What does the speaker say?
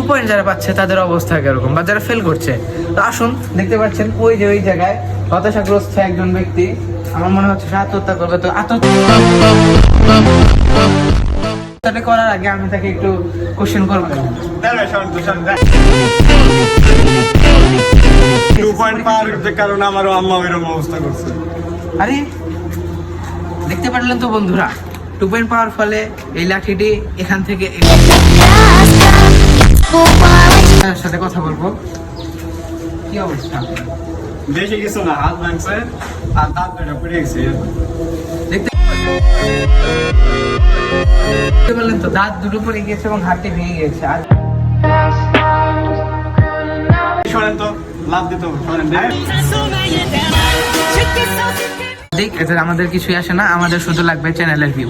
Point যারা পাচ্ছে তাদের অবস্থা কিরকম, বা যারা ফেল করছে। তো আসুন, দেখতে পাচ্ছেন ওই যে ওই জায়গায় হতাশাগ্রস্ত একজন ব্যক্তি, আমার মনে হচ্ছে সে আত্মহত্যা করবে। তো আত্মহত্যা করার আগে আমি তাকে একটু কোশ্চেন করবো। 2 পয়েন্ট পাওয়ার কারণে আমারও আম্মা এরকম অবস্থা করছে। আরে দেখতে পারলেন তো বন্ধুরা, 2 পয়েন্ট পাওয়ার ফলে এই লাঠিটি এখান থেকে সাথে কথা বলবো। কি অবস্থা? বেশি কিছু না, হাত ভাঙছে আর দাঁত দুটো পড়ে গেছে। দেখতে পারলেন তো, দাঁত দুটো পড়ে গিয়েছে এবং হাতটি ভেঙে গিয়েছে। আর শোনেন তো, লাভ দিত শোনেন। দেখ, এতে আমাদের কিছুই আসে না, আমাদের শুধু লাগবে চ্যানেলের ভিউ।